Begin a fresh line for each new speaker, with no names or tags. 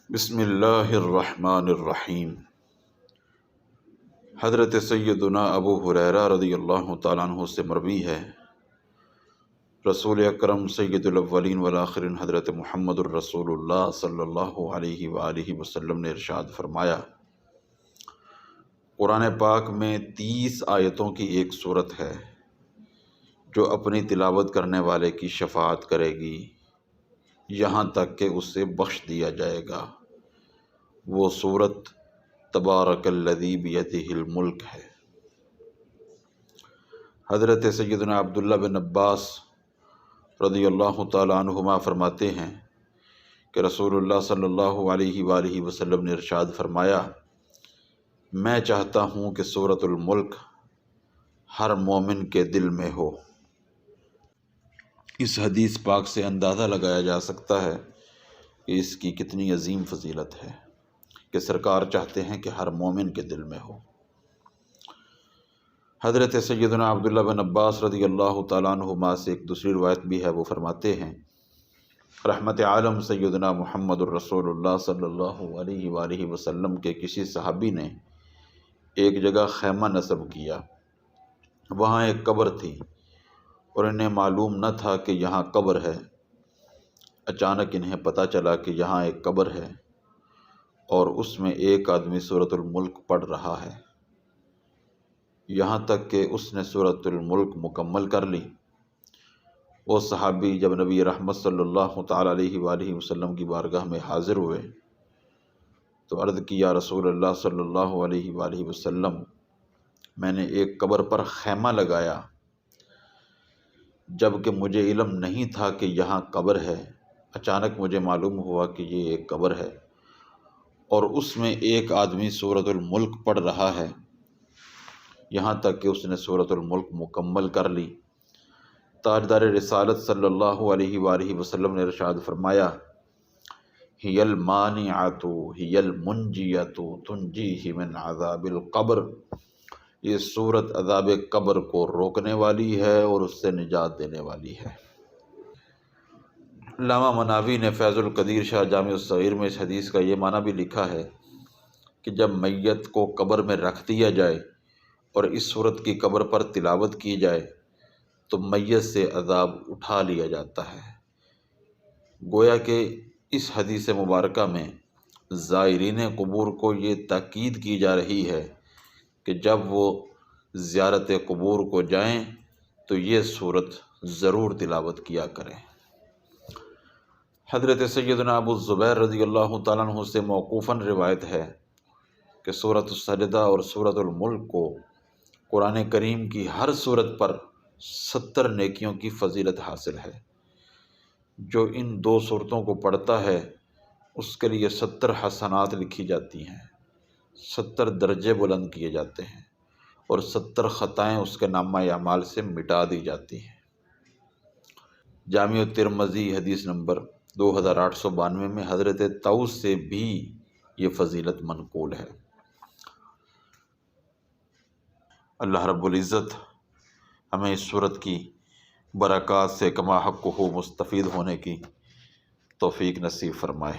بسم اللہ الرحمن الرحیم۔ حضرت سیدنا ابو ہریرہ رضی اللہ تعالیٰ عنہ سے مروی ہے، رسول اکرم سید الاولین والآخرین حضرت محمد الرسول اللہ صلی اللہ علیہ وآلہ وسلم نے ارشاد فرمایا، قرآن پاک میں 30 آیتوں کی ایک سورت ہے جو اپنی تلاوت کرنے والے کی شفاعت کرے گی یہاں تک کہ اسے بخش دیا جائے گا۔ وہ سورت تبارک الذی بیدہ الملک ہے۔ حضرت سیدنا عبداللہ بن عباس رضی اللہ تعالی عنہما فرماتے ہیں کہ رسول اللہ صلی اللہ علیہ وآلہ وسلم نے ارشاد فرمایا، میں چاہتا ہوں کہ سورۃ الملک ہر مومن کے دل میں ہو۔ اس حدیث پاک سے اندازہ لگایا جا سکتا ہے کہ اس کی کتنی عظیم فضیلت ہے کہ سرکار چاہتے ہیں کہ ہر مومن کے دل میں ہو۔ حضرت سیدنا عبداللہ بن عباس رضی اللہ تعالیٰ عنہما سے ایک دوسری روایت بھی ہے، وہ فرماتے ہیں، رحمت عالم سیدنا محمد الرسول اللہ صلی اللہ علیہ وآلہ وسلم کے کسی صحابی نے ایک جگہ خیمہ نصب کیا۔ وہاں ایک قبر تھی اور انہیں معلوم نہ تھا کہ یہاں قبر ہے۔ اچانک انہیں پتہ چلا کہ یہاں ایک قبر ہے اور اس میں ایک آدمی سورۃ الملک پڑھ رہا ہے، یہاں تک کہ اس نے سورۃ الملک مکمل کر لی۔ وہ صحابی جب نبی رحمت صلی اللہ تعالیٰ علیہ وآلہ وسلم کی بارگاہ میں حاضر ہوئے تو عرض کی، یا رسول اللہ صلی اللہ علیہ وآلہ وسلم، میں نے ایک قبر پر خیمہ لگایا جب کہ مجھے علم نہیں تھا کہ یہاں قبر ہے۔ اچانک مجھے معلوم ہوا کہ یہ ایک قبر ہے اور اس میں ایک آدمی سورۃ الملک پڑھ رہا ہے، یہاں تک کہ اس نے سورۃ الملک مکمل کر لی۔ تاجدار رسالت صلی اللہ علیہ وآلہ وسلم نے ارشاد فرمایا، ہی المانعۃ ہی المنجیۃ تنجیہ من عذاب القبر، یہ سورت عذاب قبر کو روکنے والی ہے اور اس سے نجات دینے والی ہے۔ علامہ مناوی نے فیض القدیر شاہ جامع الصغیر میں اس حدیث کا یہ معنی بھی لکھا ہے کہ جب میت کو قبر میں رکھ دیا جائے اور اس سورت کی قبر پر تلاوت کی جائے تو میت سے عذاب اٹھا لیا جاتا ہے۔ گویا کہ اس حدیث مبارکہ میں زائرین قبور کو یہ تاکید کی جا رہی ہے کہ جب وہ زیارت قبور کو جائیں تو یہ سورت ضرور تلاوت کیا کریں۔ حضرت سیدنا ابو الزبیر رضی اللہ تعالیٰ عنہ سے موقوفاً روایت ہے کہ سورۃ السجدہ اور سورۃ الملک کو قرآن کریم کی ہر سورت پر 70 نیکیوں کی فضیلت حاصل ہے۔ جو ان دو سورتوں کو پڑھتا ہے اس کے لیے 70 حسنات لکھی جاتی ہیں، 70 درجے بلند کیے جاتے ہیں اور 70 خطائیں اس کے نامہ اعمال سے مٹا دی جاتی ہیں۔ جامع ترمذی حدیث نمبر 2892 میں حضرت طاؤس سے بھی یہ فضیلت منقول ہے۔ اللہ رب العزت ہمیں اس سورت کی برکات سے کما حق ہو مستفید ہونے کی توفیق نصیب فرمائے۔